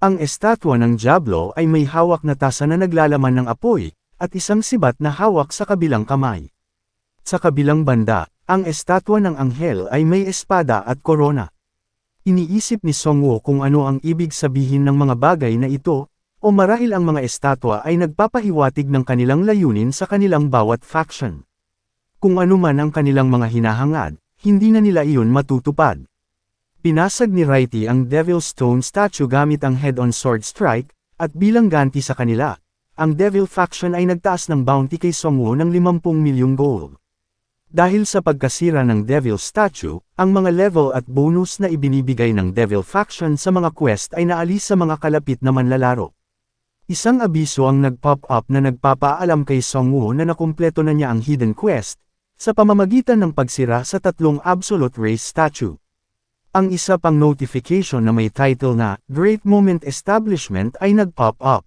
Ang estatwa ng Diablo ay may hawak na tasa na naglalaman ng apoy, at isang sibat na hawak sa kabilang kamay. Sa kabilang banda, ang estatwa ng anghel ay may espada at korona. Iniisip ni Songwoo kung ano ang ibig sabihin ng mga bagay na ito, o marahil ang mga estatwa ay nagpapahiwatig ng kanilang layunin sa kanilang bawat faction. Kung ano man ang kanilang mga hinahangad, hindi na nila iyon matutupad. Pinasag ni Righty ang Devil Stone statue gamit ang head-on sword strike, at bilang ganti sa kanila, ang Devil faction ay nagtaas ng bounty kay Songwoo ng 50 milyong gold. Dahil sa pagkasira ng Devil statue, ang mga level at bonus na ibinibigay ng Devil faction sa mga quest ay naalis sa mga kalapit na manlalaro. Isang abiso ang nag-pop up na nagpapaalam kay Songwoo na nakumpleto na niya ang hidden quest, sa pamamagitan ng pagsira sa 3 Absolute Race statue. Ang isa pang notification na may title na Great Moment Establishment ay nag-pop up.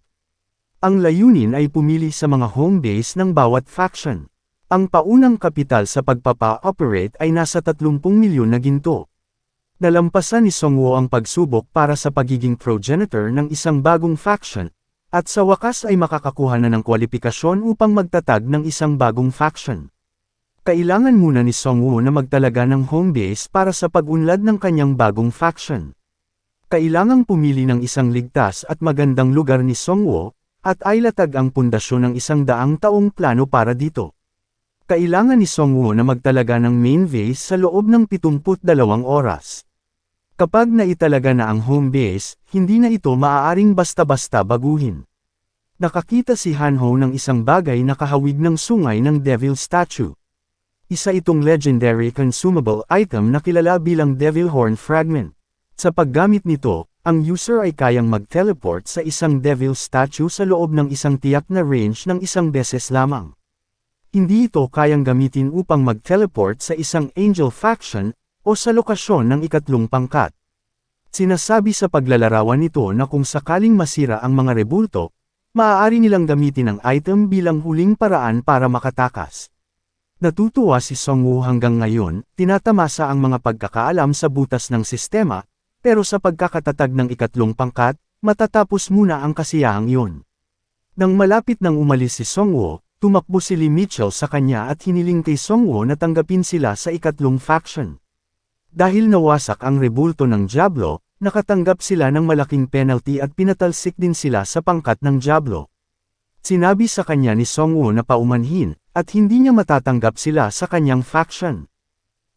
Ang layunin ay pumili sa mga home base ng bawat faction. Ang paunang kapital sa pagpapa-operate ay nasa 30 milyon na ginto. Nalampasan ni Songwoo ang pagsubok para sa pagiging progenitor ng isang bagong faction, at sa wakas ay makakakuha na ng kwalipikasyon upang magtatag ng isang bagong faction. Kailangan muna ni Songwoo na magtalaga ng home base para sa pag-unlad ng kanyang bagong faction. Kailangang pumili ng isang ligtas at magandang lugar ni Songwoo, at ilatag ang pundasyon ng 100 taong plano para dito. Kailangan ni Songwoo na magtalaga ng main base sa loob ng 72 oras. Kapag naitalaga na ang home base, hindi na ito maaaring basta-basta baguhin. Nakakita si Hanho ng isang bagay na kahawig ng sungay ng Devil statue. Isa itong legendary consumable item na kilala bilang Devil Horn Fragment. Sa paggamit nito, ang user ay kayang mag-teleport sa isang Devil statue sa loob ng isang tiyak na range ng isang beses lamang. Hindi ito kayang gamitin upang mag-teleport sa isang Angel faction, o sa lokasyon ng 3 pangkat. Sinasabi sa paglalarawan nito na kung sakaling masira ang mga rebulto, maaari nilang gamitin ang item bilang huling paraan para makatakas. Natutuwa si Songwoo hanggang ngayon, tinatamasa ang mga pagkakaalam sa butas ng sistema, pero sa pagkakatatag ng 3 pangkat, matatapos muna ang kasiyahang iyon. Nang malapit nang umalis si Songwoo, tumakbo si Lee Mitchell sa kanya at hiniling kay Songwoo na tanggapin sila sa 3 faction. Dahil nawasak ang rebulto ng Diablo, nakatanggap sila ng malaking penalty at pinatalsik din sila sa pangkat ng Diablo. Sinabi sa kanya ni Songwoo na paumanhin, at hindi niya matatanggap sila sa kanyang faction.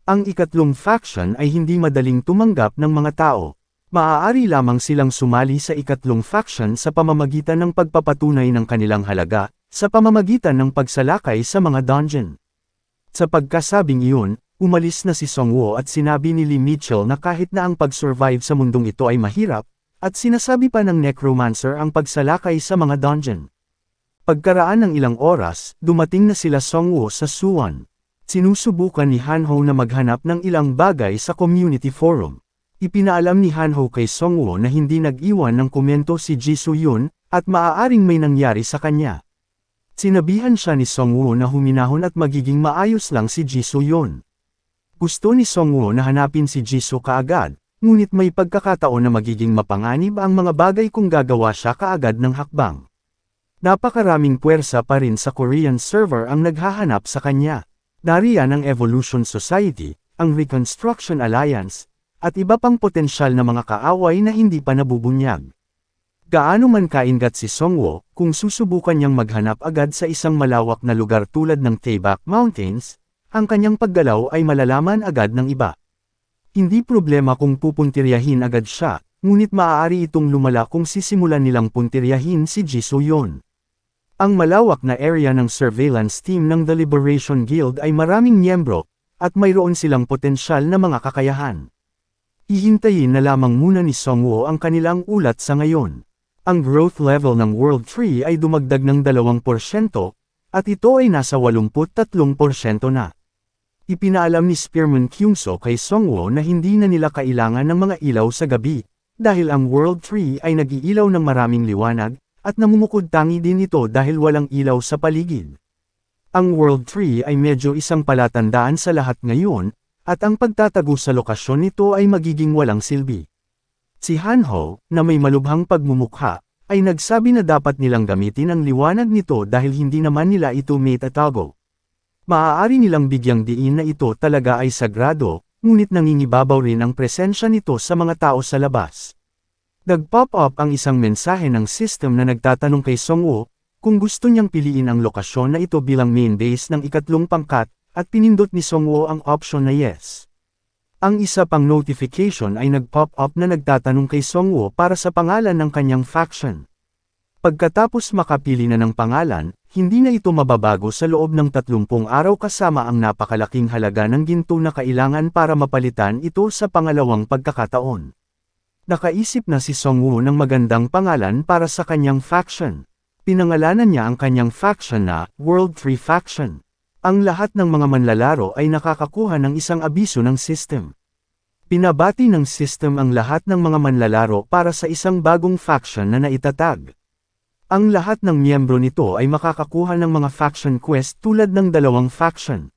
Ang 3 faction ay hindi madaling tumanggap ng mga tao. Maaari lamang silang sumali sa 3 faction sa pamamagitan ng pagpapatunay ng kanilang halaga, sa pamamagitan ng pagsalakay sa mga dungeon. Sa pagkasabing iyon, umalis na si Songwoo at sinabi ni Lee Mitchell na kahit na ang pag-survive sa mundong ito ay mahirap, at sinasabi pa ng necromancer ang pagsalakay sa mga dungeon. Pagkaraan ng ilang oras, dumating na sila Songwoo sa Suwon. Sinusubukan ni Hanho na maghanap ng ilang bagay sa community forum. Ipinaalam ni Hanho kay Songwoo na hindi nag-iwan ng komento si Ji Soo-yun, at maaaring may nangyari sa kanya. Sinabihan siya ni Songwoo na huminahon at magiging maayos lang si Ji Soo-yun. Gusto ni Songwoo na hanapin si Ji Soo kaagad, ngunit may pagkakataon na magiging mapanganib ang mga bagay kung gagawa siya kaagad ng hakbang. Napakaraming puwersa pa rin sa Korean server ang naghahanap sa kanya. Nariyan ang Evolution Society, ang Reconstruction Alliance, at iba pang potensyal na mga kaaway na hindi pa nabubunyag. Gaano man kaingat si Songwoo, kung susubukan niyang maghanap agad sa isang malawak na lugar tulad ng Taebaek Mountains, ang kanyang paggalaw ay malalaman agad ng iba. Hindi problema kung pupuntiryahin agad siya, ngunit maaari itong lumala kung sisimulan nilang puntiryahin si Ji Soo-yun. Ang malawak na area ng surveillance team ng The Liberation Guild ay maraming miyembro, at mayroon silang potensyal na mga kakayahan. Hihintayin na lamang muna ni Songwoo ang kanilang ulat sa ngayon. Ang growth level ng World Tree ay dumagdag ng 2%, at ito ay nasa 83% na. Ipinaalam ni Spearman Kyungso kay Songwoo na hindi na nila kailangan ng mga ilaw sa gabi, dahil ang World Tree ay nag-iilaw ng maraming liwanag, at namumukod tangi din ito dahil walang ilaw sa paligid. Ang World Tree ay medyo isang palatandaan sa lahat ngayon, at ang pagtatago sa lokasyon nito ay magiging walang silbi. Si Hanho, na may malubhang pagmumukha, ay nagsabi na dapat nilang gamitin ang liwanag nito dahil hindi naman nila ito may tatago. Maaari nilang bigyang diin na ito talaga ay sagrado, ngunit nangingibabaw rin ang presensya nito sa mga tao sa labas. Nag-pop up ang isang mensahe ng system na nagtatanong kay Songwoo, kung gusto niyang piliin ang lokasyon na ito bilang main base ng ikatlong pangkat, at pinindot ni Songwoo ang option na yes. Ang isa pang notification ay nag-pop up na nagtatanong kay Songwoo para sa pangalan ng kanyang faction. Pagkatapos makapili na ng pangalan, hindi na ito mababago sa loob ng 30 araw kasama ang napakalaking halaga ng ginto na kailangan para mapalitan ito sa pangalawang pagkakataon. Nakaisip na si Songwoo ng magandang pangalan para sa kanyang faction. Pinangalanan niya ang kanyang faction na World 3 Faction. Ang lahat ng mga manlalaro ay nakakakuha ng isang abiso ng system. Pinabati ng system ang lahat ng mga manlalaro para sa isang bagong faction na naitatag. Ang lahat ng miyembro nito ay makakakuha ng mga faction quest tulad ng 2 faction.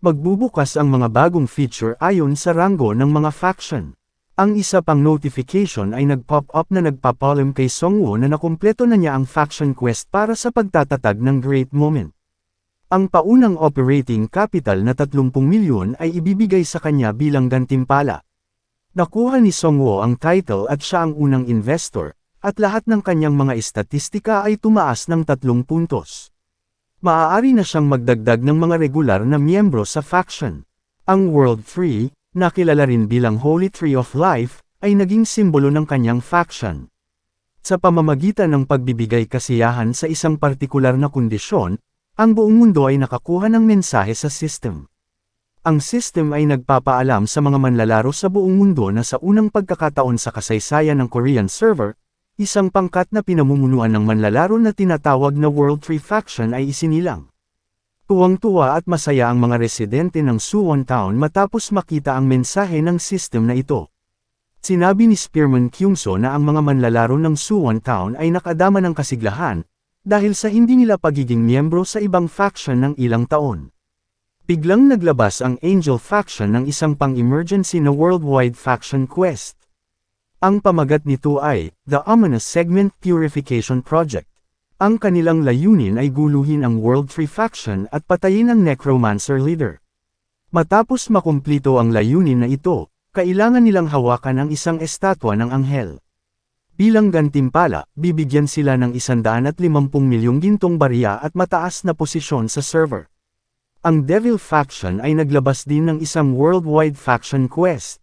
Magbubukas ang mga bagong feature ayon sa ranggo ng mga faction. Ang isa pang notification ay nag-pop up na nagpapalam kay Songwoo na nakumpleto na niya ang faction quest para sa pagtatatag ng Great Moment. Ang paunang operating capital na 30 milyon ay ibibigay sa kanya bilang gantimpala. Nakuha ni Songwoo ang title at siya ang unang investor, at lahat ng kanyang mga estatistika ay tumaas ng 3 puntos. Maaari na siyang magdagdag ng mga regular na miyembro sa faction. Ang World 3, na kilala rin bilang Holy Tree of Life, ay naging simbolo ng kanyang faction. Sa pamamagitan ng pagbibigay kasiyahan sa isang partikular na kondisyon, ang buong mundo ay nakakuha ng mensahe sa system. Ang system ay nagpapaalam sa mga manlalaro sa buong mundo na sa unang pagkakataon sa kasaysayan ng Korean server, isang pangkat na pinamumunuan ng manlalaro na tinatawag na World 3 Faction ay isinilang. Tuwang-tuwa at masaya ang mga residente ng Suwon Town matapos makita ang mensahe ng system na ito. Sinabi ni Spearman Kyungso na ang mga manlalaro ng Suwon Town ay nakadama ng kasiglahan, dahil sa hindi nila pagiging miyembro sa ibang faction ng ilang taon. Biglang naglabas ang Angel Faction ng isang pang-emergency na worldwide faction quest. Ang pamagat nito ay, The Ominous Segment Purification Project. Ang kanilang layunin ay guluhin ang World 3 Faction at patayin ang Necromancer Leader. Matapos makumplito ang layunin na ito, kailangan nilang hawakan ang isang estatwa ng anghel. Bilang gantimpala, bibigyan sila ng 150 milyong gintong barya at mataas na posisyon sa server. Ang Devil Faction ay naglabas din ng isang worldwide faction quest.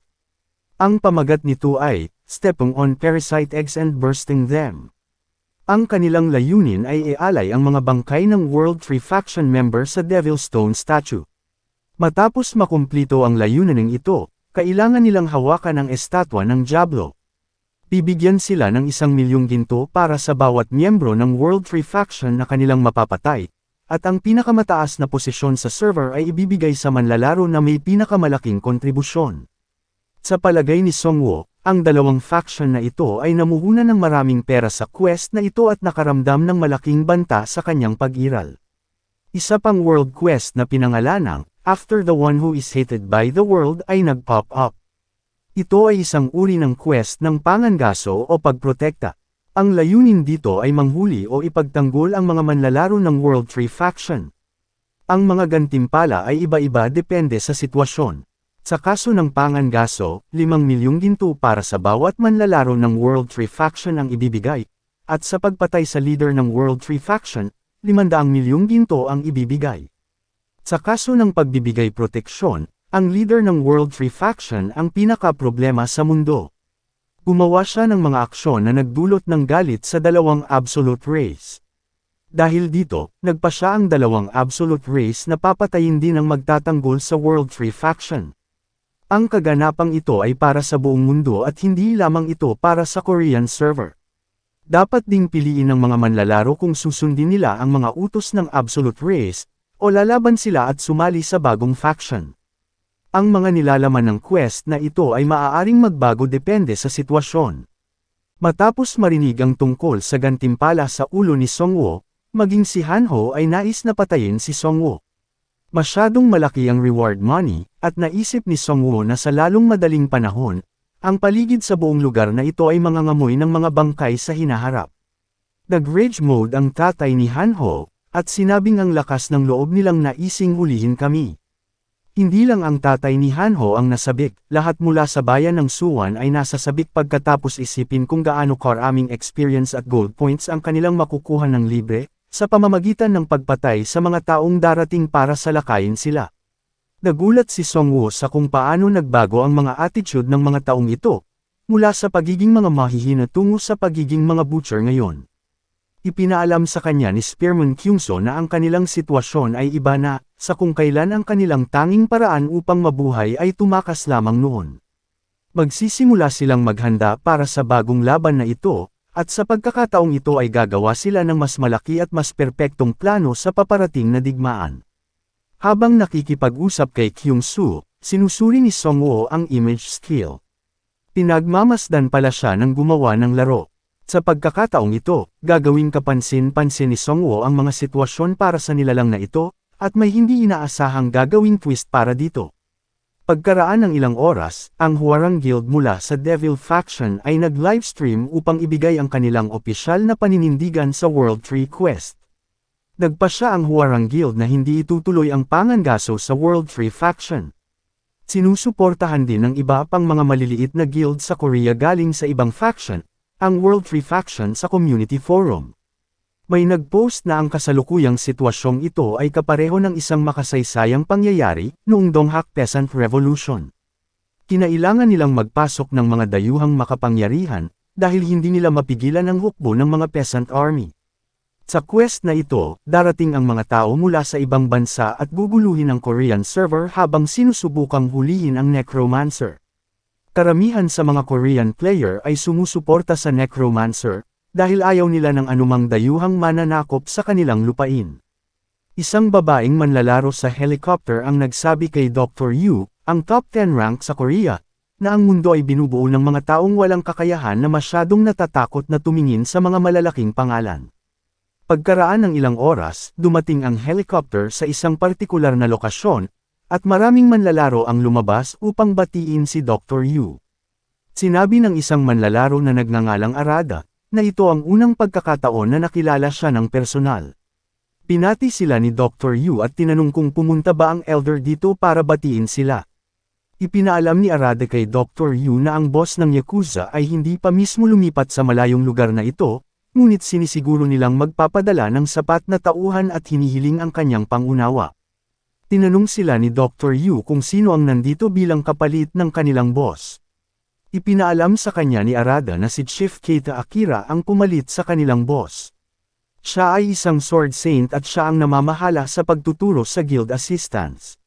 Ang pamagat nito ay, Stepping on Parasite Eggs and Bursting Them. Ang kanilang layunin ay ialay ang mga bangkay ng World 3 Faction member sa Devil Stone Statue. Matapos makumplito ang layunin ito, kailangan nilang hawakan ang estatwa ng Diablo. Bibigyan sila ng 1 milyong ginto para sa bawat miyembro ng World 3 Faction na kanilang mapapatay, at ang pinakamataas na posisyon sa server ay ibibigay sa manlalaro na may pinakamalaking kontribusyon. Sa palagay ni Songwoo, ang 2 faction na ito ay namuhunan ng maraming pera sa quest na ito at nakaramdam ng malaking banta sa kanyang pag-iral. Isa pang world quest na pinangalanang, After the One Who is Hated by the World ay nag-pop up. Ito ay isang uri ng quest ng pangangaso o pagprotekta. Ang layunin dito ay manghuli o ipagtanggol ang mga manlalaro ng World 3 Faction. Ang mga gantimpala ay iba-iba depende sa sitwasyon. Sa kaso ng pangangaso, 5 milyong ginto para sa bawat manlalaro ng World 3 Faction ang ibibigay, at sa pagpatay sa leader ng World 3 Faction, 500 milyong ginto ang ibibigay. Sa kaso ng pagbibigay proteksyon, ang leader ng World 3 Faction ang pinaka-problema sa mundo. Gumawa siya ng mga aksyon na nagdulot ng galit sa 2 absolute race. Dahil dito, nagpa siya ang 2 absolute race na papatayin din ang magtatanggol sa World 3 Faction. Ang kaganapang ito ay para sa buong mundo at hindi lamang ito para sa Korean server. Dapat ding piliin ng mga manlalaro kung susundin nila ang mga utos ng absolute race, o lalaban sila at sumali sa bagong faction. Ang mga nilalaman ng quest na ito ay maaaring magbago depende sa sitwasyon. Matapos marinig ang tungkol sa gantimpala sa ulo ni Songwoo, maging si Hanho ay nais na patayin si Songwoo. Masyadong malaki ang reward money, at naisip ni Songwoo na sa lalong madaling panahon, Ang paligid sa buong lugar na ito ay mangangamoy ng mga bangkay sa hinaharap. Nag-rage mode ang tatay ni Hanho, at sinabing ang lakas ng loob nilang naising hulihin kami. Hindi lang ang tatay ni Hanho ang nasabik, lahat mula sa bayan ng Suwon ay nasasabik pagkatapos isipin kung gaano karaming experience at gold points ang kanilang makukuha ng libre, sa pamamagitan ng pagpatay sa mga taong darating para salakayin sila. Nagulat si Songwoo sa kung paano nagbago ang mga attitude ng mga taong ito, mula sa pagiging mga mahihina tungo sa pagiging mga butcher ngayon. Ipinaalam sa kanya ni Spearman Kyungso na ang kanilang sitwasyon ay iba na, sa kung kailan ang kanilang tanging paraan upang mabuhay ay tumakas lamang noon. Magsisimula silang maghanda para sa bagong laban na ito, at sa pagkakataong ito ay gagawa sila ng mas malaki at mas perpektong plano sa paparating na digmaan. Habang nakikipag-usap kay Kyung-soo, sinusuri ni Songwoo ang image skill. Pinagmamasdan pala siya ng gumawa ng laro. Sa pagkakataong ito, gagawing kapansin-pansin ni Songwoo ang mga sitwasyon para sa nilalang na ito, at may hindi inaasahang gagawing twist para dito. Pagkaraan ng ilang oras, ang Hwarang Guild mula sa Devil Faction ay nag-livestream upang ibigay ang kanilang opisyal na paninindigan sa World Tree Quest. Nagpasya ang Hwarang Guild na hindi itutuloy ang pangangaso sa World Tree Faction. Sinusuportahan din ng iba pang mga maliliit na guild sa Korea galing sa ibang faction, ang World Tree Faction sa Community Forum. May nag-post na ang kasalukuyang sitwasyong ito ay kapareho ng isang makasaysayang pangyayari noong Donghak Peasant Revolution. Kinailangan nilang magpasok ng mga dayuhang makapangyarihan, dahil hindi nila mapigilan ang hukbo ng mga peasant army. Sa quest na ito, darating ang mga tao mula sa ibang bansa at guguluhin ang Korean server habang sinusubukang hulihin ang Necromancer. Karamihan sa mga Korean player ay sumusuporta sa Necromancer, dahil ayaw nila ng anumang dayuhang mananakop sa kanilang lupain. Isang babaeng manlalaro sa helicopter ang nagsabi kay Dr. Yu, ang top 10 rank sa Korea, na ang mundo ay binubuo ng mga taong walang kakayahan na masyadong natatakot na tumingin sa mga malalaking pangalan. Pagkaraan ng ilang oras, dumating ang helicopter sa isang partikular na lokasyon, at maraming manlalaro ang lumabas upang batiin si Dr. Yu. Sinabi ng isang manlalaro na nagngangalang Arada, na ito ang unang pagkakataon na nakilala siya ng personal. Pinati sila ni Dr. Yu at tinanong kung pumunta ba ang elder dito para batiin sila. Ipinaalam ni Arada kay Dr. Yu na ang boss ng Yakuza ay hindi pa mismo lumipat sa malayong lugar na ito, ngunit sinisiguro nilang magpapadala ng sapat na tauhan at hinihiling ang kanyang pangunawa. Tinanong sila ni Dr. Yu kung sino ang nandito bilang kapalit ng kanilang boss. Ipinaalam sa kanya ni Arada na si Chief Keita Akira ang pumalit sa kanilang boss. Siya ay isang sword saint at siya ang namamahala sa pagtuturo sa guild assistants.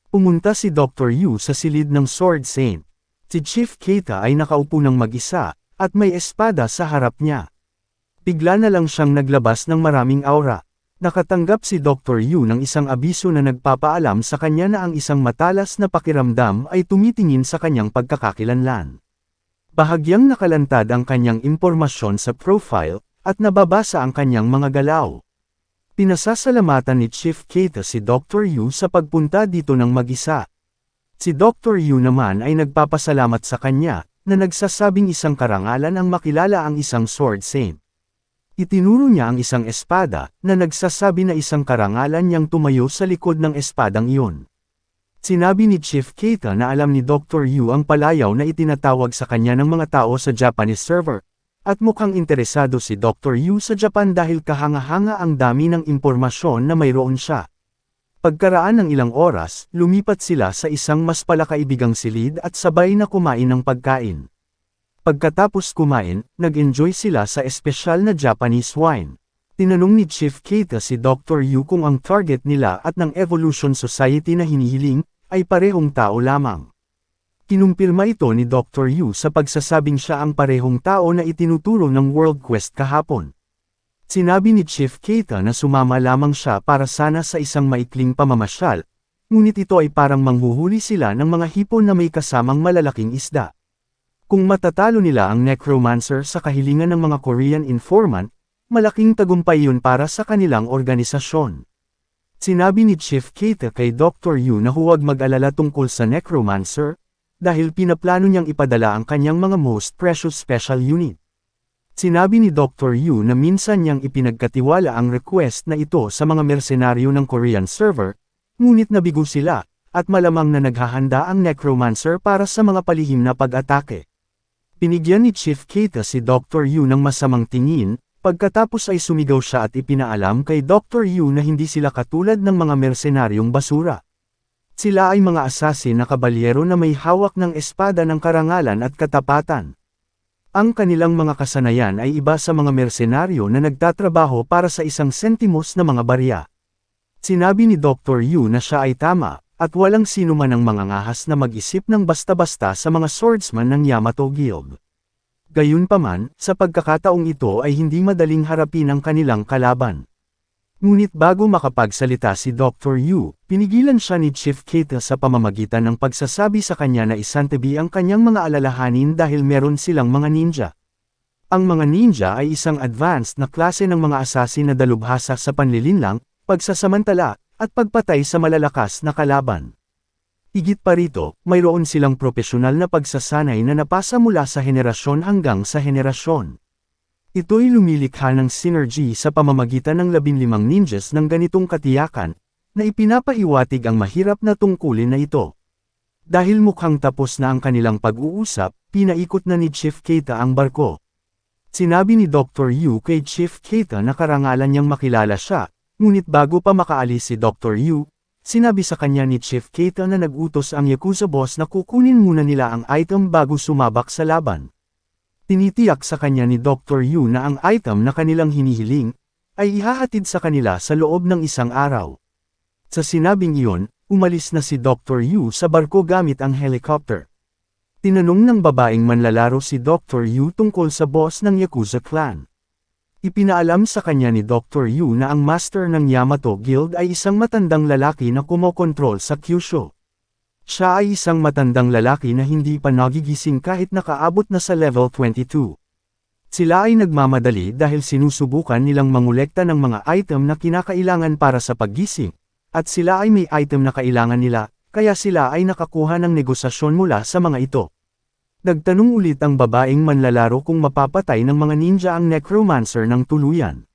Pumunta si Dr. Yu sa silid ng sword saint. Si Chief Keita ay nakaupo ng mag-isa, at may espada sa harap niya. Bigla na lang siyang naglabas ng maraming aura. Nakatanggap si Dr. Yu ng isang abiso na nagpapaalam sa kanya na ang isang matalas na pakiramdam ay tumitingin sa kanyang pagkakakilanlan. Bahagyang nakalantad ang kanyang impormasyon sa profile, at nababasa ang kanyang mga galaw. Pinasasalamatan ni Chief Keita si Dr. Yu sa pagpunta dito ng mag-isa. Si Dr. Yu naman ay nagpapasalamat sa kanya, na nagsasabing isang karangalan ang makilala ang isang sword saint. Itinuro niya ang isang espada, na nagsasabi na isang karangalan niyang tumayo sa likod ng espadang iyon. Sinabi ni Chief Keita na alam ni Dr. Yu ang palayaw na itinatawag sa kanya ng mga tao sa Japanese server, at mukhang interesado si Dr. Yu sa Japan dahil kahanga-hanga ang dami ng impormasyon na mayroon siya. Pagkaraan ng ilang oras, lumipat sila sa isang mas palakaibigang silid at sabay na kumain ng pagkain. Pagkatapos kumain, nag-enjoy sila sa espesyal na Japanese wine. Tinanong ni Chief Keita si Dr. Yu kung ang target nila at ng Evolution Society na hinihiling, ay parehong tao lamang. Kinumpirma ito ni Dr. Yu sa pagsasabing siya ang parehong tao na itinuturo ng World Quest kahapon. Sinabi ni Chief Keita na sumama lamang siya para sana sa isang maikling pamamasyal, ngunit ito ay parang manghuhuli sila ng mga hipon na may kasamang malalaking isda. Kung matatalo nila ang Necromancer sa kahilingan ng mga Korean informant, malaking tagumpay yun para sa kanilang organisasyon. Sinabi ni Chief Keita kay Dr. Yu na huwag mag-alala tungkol sa Necromancer, dahil pinaplano niyang ipadala ang kanyang mga most precious special unit. Sinabi ni Dr. Yu na minsan niyang ipinagkatiwala ang request na ito sa mga mersenaryo ng Korean server, ngunit nabigo sila, at malamang na naghahanda ang necromancer para sa mga palihim na pag-atake. Pinigyan ni Chief Keita si Dr. Yu ng masamang tingin, pagkatapos ay sumigaw siya at ipinaalam kay Dr. Yu na hindi sila katulad ng mga mersenaryong basura. Sila ay mga assassin na kabalyero na may hawak ng espada ng karangalan at katapatan. Ang kanilang mga kasanayan ay iba sa mga mersenaryo na nagtatrabaho para sa isang sentimos na mga barya. Sinabi ni Dr. Yu na siya ay tama, at walang sino man ang mga ngahas na mag-isip ng basta-basta sa mga swordsman ng Yamato Guild. Gayunpaman, sa pagkakataong ito ay hindi madaling harapin ang kanilang kalaban. Ngunit bago makapagsalita si Dr. Yu, pinigilan siya ni Chief Keita sa pamamagitan ng pagsasabi sa kanya na isantabi ang kanyang mga alalahanin dahil meron silang mga ninja. Ang mga ninja ay isang advanced na klase ng mga assassin na dalubhasa sa panlilinlang, pagsasamantala, at pagpatay sa malalakas na kalaban. Higit pa rito, mayroon silang propesyonal na pagsasanay na napasa mula sa henerasyon hanggang sa henerasyon. Ito'y lumilikha ng synergy sa pamamagitan ng 15 ninjas ng ganitong katiyakan, na ipinapaiwatig ang mahirap na tungkulin na ito. Dahil mukhang tapos na ang kanilang pag-uusap, pinaikot na ni Chief Keita ang barko. Sinabi ni Dr. Yu kay Chief Keita na karangalan niyang makilala siya, ngunit bago pa makaalis si Dr. Yu, sinabi sa kanya ni Chief Keita na nag-utos ang Yakuza boss na kukunin muna nila ang item bago sumabak sa laban. Tinitiyak sa kanya ni Dr. Yu na ang item na kanilang hinihiling, ay ihahatid sa kanila sa loob ng isang araw. Sa sinabing iyon, umalis na si Dr. Yu sa barko gamit ang helicopter. Tinanong ng babaeng manlalaro si Dr. Yu tungkol sa boss ng Yakuza clan. Ipinaalam sa kanya ni Dr. Yu na ang master ng Yamato Guild ay isang matandang lalaki na kumokontrol sa Kyushu. Siya ay isang matandang lalaki na hindi pa nagigising kahit nakaabot na sa level 22. Sila ay nagmamadali dahil sinusubukan nilang mangolekta ng mga item na kinakailangan para sa paggising, at sila ay may item na kailangan nila, kaya sila ay nakakuha ng negosasyon mula sa mga ito. Nagtanong ulit ang babaeng manlalaro kung mapapatay ng mga ninja ang necromancer ng tuluyan.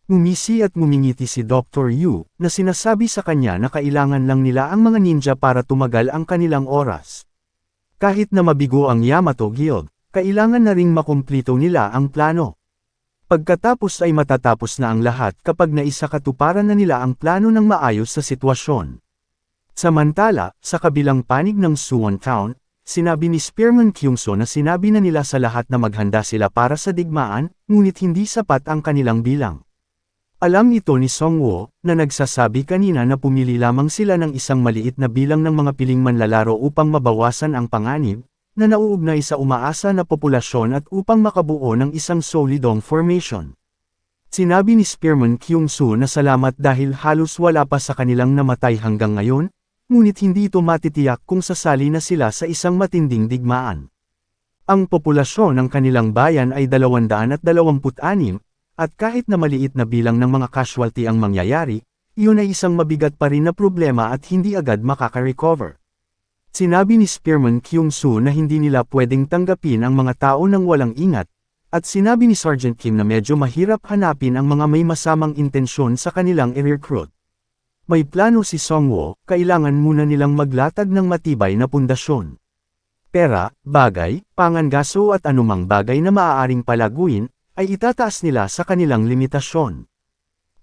Ngumisi at ngumingiti si Dr. Yu, na sinasabi sa kanya na kailangan lang nila ang mga ninja para tumagal ang kanilang oras. Kahit na mabigo ang Yamato Guild, kailangan na ring makumplito nila ang plano. Pagkatapos ay matatapos na ang lahat kapag naisakatuparan na nila ang plano ng maayos sa sitwasyon. Samantala, sa kabilang panig ng Suwon Town, sinabi ni Spearman Kyungso na sinabi na nila sa lahat na maghanda sila para sa digmaan, ngunit hindi sapat ang kanilang bilang. Alam ito ni Songwo, na nagsasabi kanina na pumili lamang sila ng isang maliit na bilang ng mga piling manlalaro upang mabawasan ang panganib, na nauugnay sa umaasa na populasyon at upang makabuo ng isang solidong formation. Sinabi ni Spearman Kyungso na salamat dahil halos wala pa sa kanilang namatay hanggang ngayon, ngunit hindi ito matitiyak kung sasali na sila sa isang matinding digmaan. Ang populasyon ng kanilang bayan ay 226, at kahit na maliit na bilang ng mga casualty ang mangyayari, iyon ay isang mabigat pa rin na problema at hindi agad makaka-recover. Sinabi ni Spearman Kyungso na hindi nila pwedeng tanggapin ang mga tao ng walang ingat, at sinabi ni Sergeant Kim na medyo mahirap hanapin ang mga may masamang intensyon sa kanilang i-recruit. May plano si Songwo, kailangan muna nilang maglatag ng matibay na pundasyon. Pera, bagay, pangangaso at anumang bagay na maaaring palaguin, ay itataas nila sa kanilang limitasyon.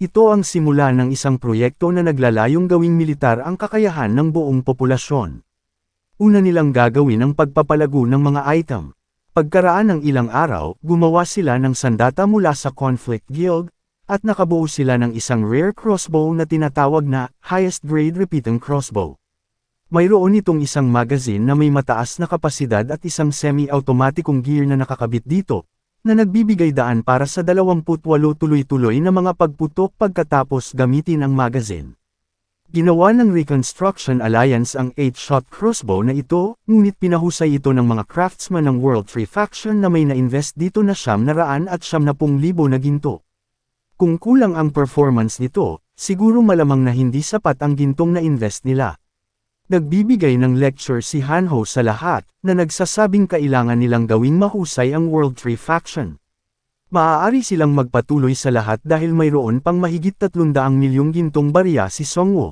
Ito ang simula ng isang proyekto na naglalayong gawing militar ang kakayahan ng buong populasyon. Una nilang gagawin ang pagpapalago ng mga item. Pagkaraan ng ilang araw, gumawa sila ng sandata mula sa Conflict Guild, at nakabuo sila ng isang rare crossbow na tinatawag na highest grade repeating crossbow. Mayroon itong isang magazine na may mataas na kapasidad at isang semi-automatikong gear na nakakabit dito, na nagbibigay daan para sa 28 tuloy-tuloy na mga pagputok pagkatapos gamitin ang magazine. Ginawa ng Reconstruction Alliance ang 8-shot crossbow na ito, ngunit pinahusay ito ng mga craftsman ng World Free Faction na may na-invest dito na 900 at 70,000 na ginto. Kung kulang ang performance nito, siguro malamang na hindi sapat ang gintong na-invest nila. Nagbibigay ng lecture si Hanho sa lahat, na nagsasabing kailangan nilang gawing mahusay ang World Tree Faction. Maaari silang magpatuloy sa lahat dahil mayroon pang mahigit 300 milyong gintong barya si Songwoo.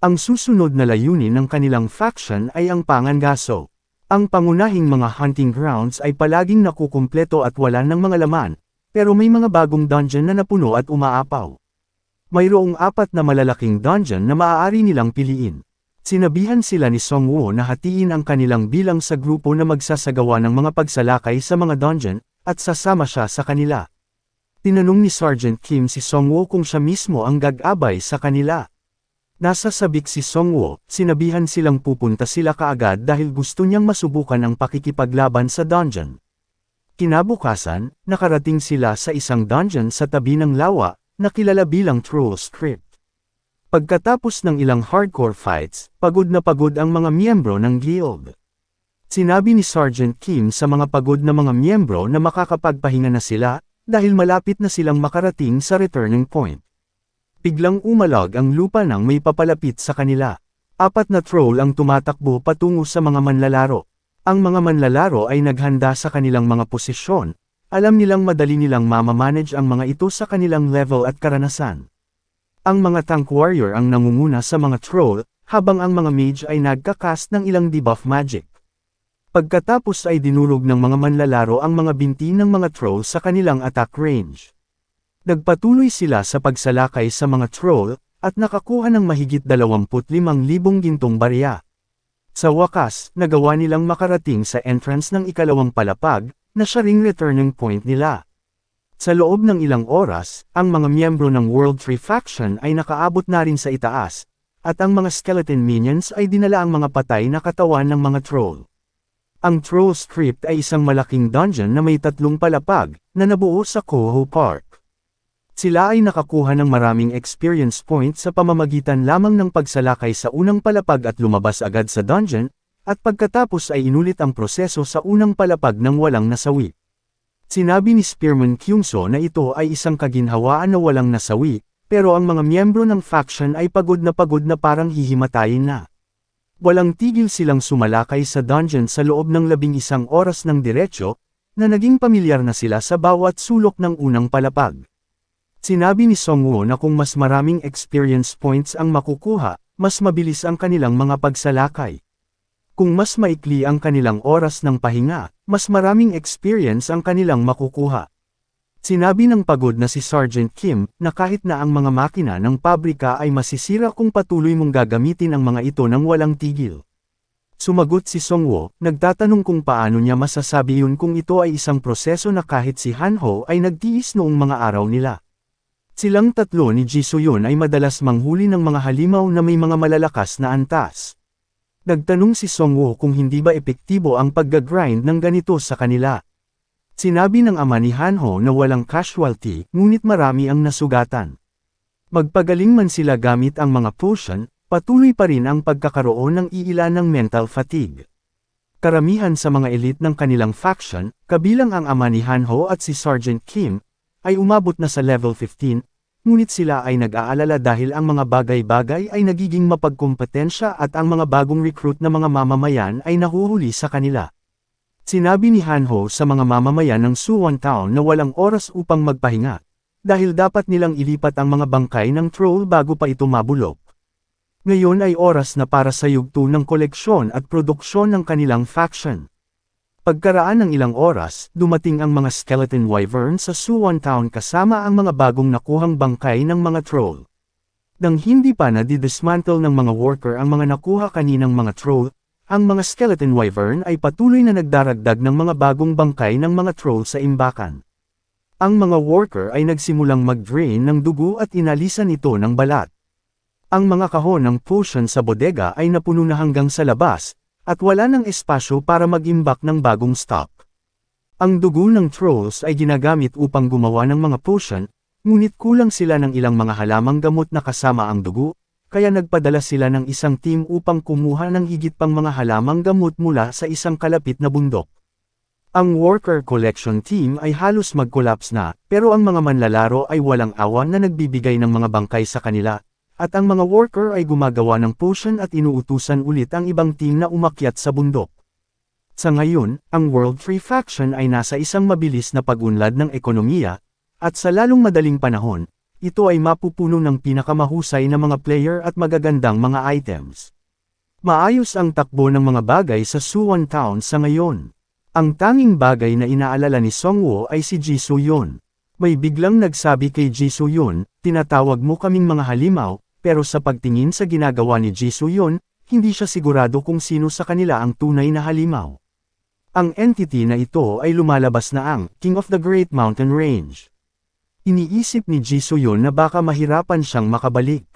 Ang susunod na layunin ng kanilang faction ay ang Pangangaso. Ang pangunahing mga hunting grounds ay palaging nakukumpleto at wala ng mga laman, pero may mga bagong dungeon na napuno at umaapaw. Mayroong 4 na malalaking dungeon na maaari nilang piliin. Sinabihan sila ni Songwoo na hatiin ang kanilang bilang sa grupo na magsasagawa ng mga pagsalakay sa mga dungeon, at sasama siya sa kanila. Tinanong ni Sergeant Kim si Songwoo kung siya mismo ang gag-abay sa kanila. Nasa sabik si Songwoo, sinabihan silang pupunta sila kaagad dahil gusto niyang masubukan ang pakikipaglaban sa dungeon. Kinabukasan, nakarating sila sa isang dungeon sa tabi ng lawa, na kilala bilang Troll's Crypt. Pagkatapos ng ilang hardcore fights, pagod na pagod ang mga miyembro ng guild. Sinabi ni Sergeant Kim sa mga pagod na mga miyembro na makakapagpahinga na sila, dahil malapit na silang makarating sa returning point. Biglang umalag ang lupa nang may papalapit sa kanila. 4 na troll ang tumatakbo patungo sa mga manlalaro. Ang mga manlalaro ay naghanda sa kanilang mga posisyon. Alam nilang madali nilang mamamanage ang mga ito sa kanilang level at karanasan. Ang mga tank warrior ang nangunguna sa mga troll, habang ang mga mage ay nagkakast ng ilang debuff magic. Pagkatapos ay dinurog ng mga manlalaro ang mga binti ng mga troll sa kanilang attack range. Nagpatuloy sila sa pagsalakay sa mga troll, at nakakuha ng mahigit 25,000 gintong barya. Sa wakas, nagawa nilang makarating sa entrance ng ikalawang palapag, na siya ring returning point nila. Sa loob ng ilang oras, ang mga miyembro ng World Tree Faction ay nakaabot na rin sa itaas, at ang mga skeleton minions ay dinala ang mga patay na katawan ng mga troll. Ang Troll's Crypt ay isang malaking dungeon na may 3 palapag, na nabuo sa Coho Park. Sila ay nakakuha ng maraming experience points sa pamamagitan lamang ng pagsalakay sa unang palapag at lumabas agad sa dungeon, at pagkatapos ay inulit ang proseso sa unang palapag ng walang nasawi. Sinabi ni Spearman Kyungso na ito ay isang kaginhawaan na walang nasawi, pero ang mga miyembro ng faction ay pagod na parang hihimatayin na. Walang tigil silang sumalakay sa dungeon sa loob ng 11 oras ng diretsyo, na naging pamilyar na sila sa bawat sulok ng unang palapag. Sinabi ni Songwoo na kung mas maraming experience points ang makukuha, mas mabilis ang kanilang mga pagsalakay. Kung mas maikli ang kanilang oras ng pahinga, mas maraming experience ang kanilang makukuha. Sinabi ng pagod na si Sergeant Kim, na kahit na ang mga makina ng pabrika ay masisira kung patuloy mong gagamitin ang mga ito ng walang tigil. Sumagot si Songwoo, nagtatanong kung paano niya masasabi yun kung ito ay isang proseso na kahit si Hanho ay nagtiis noong mga araw nila. Silang tatlo ni Ji Soo-yun ay madalas manghuli ng mga halimaw na may mga malalakas na antas. Nagtanong si Songwoo kung hindi ba epektibo ang pag-grind ng ganito sa kanila. Sinabi ng ama ni Hanho na walang casualty, ngunit marami ang nasugatan. Magpagaling man sila gamit ang mga potion, patuloy pa rin ang pagkakaroon ng iilan ng mental fatigue. Karamihan sa mga elite ng kanilang faction, kabilang ang ama ni Hanho at si Sergeant Kim, ay umabot na sa level 15, ngunit sila ay nag-aalala dahil ang mga bagay-bagay ay nagiging mapagkompetensya at ang mga bagong recruit na mga mamamayan ay nahuhuli sa kanila. Sinabi ni Hanho sa mga mamamayan ng Suwon Town na walang oras upang magpahinga, dahil dapat nilang ilipat ang mga bangkay ng troll bago pa ito mabulok. Ngayon ay oras na para sa yugto ng koleksyon at produksyon ng kanilang faction. Pagkaraan ng ilang oras, dumating ang mga skeleton wyvern sa Suwon Town kasama ang mga bagong nakuhang bangkay ng mga troll. Nang hindi pa na-dismantle ng mga worker ang mga nakuha kaninang mga troll, ang mga skeleton wyvern ay patuloy na nagdaragdag ng mga bagong bangkay ng mga troll sa imbakan. Ang mga worker ay nagsimulang mag-drain ng dugo at inalisan ito ng balat. Ang mga kahon ng potion sa bodega ay napuno na hanggang sa labas, at wala ng espasyo para mag-imbak ng bagong stock. Ang dugo ng trolls ay ginagamit upang gumawa ng mga potion, ngunit kulang sila ng ilang mga halamang gamot na kasama ang dugo, kaya nagpadala sila ng isang team upang kumuha ng higit pang mga halamang gamot mula sa isang kalapit na bundok. Ang worker collection team ay halos mag-collapse na, pero ang mga manlalaro ay walang awa na nagbibigay ng mga bangkay sa kanila, at ang mga worker ay gumagawa ng potion at inuutusan ulit ang ibang team na umakyat sa bundok. Sa ngayon, ang World Free Faction ay nasa isang mabilis na pag-unlad ng ekonomiya, at sa lalong madaling panahon, ito ay mapupuno ng pinakamahusay na mga player at magagandang mga items. Maayos ang takbo ng mga bagay sa Suwon Town sa ngayon. Ang tanging bagay na inaalala ni Songwoo ay si Ji Soo-yeon. May biglang nagsabi kay Ji Soo-yeon, tinatawag mo kaming mga halimaw, pero sa pagtingin sa ginagawa ni Ji Soo-yeon, hindi siya sigurado kung sino sa kanila ang tunay na halimaw. Ang entity na ito ay lumalabas na ang King of the Great Mountain Range. Iniisip ni Ji Soo-yeon na baka mahirapan siyang makabalik.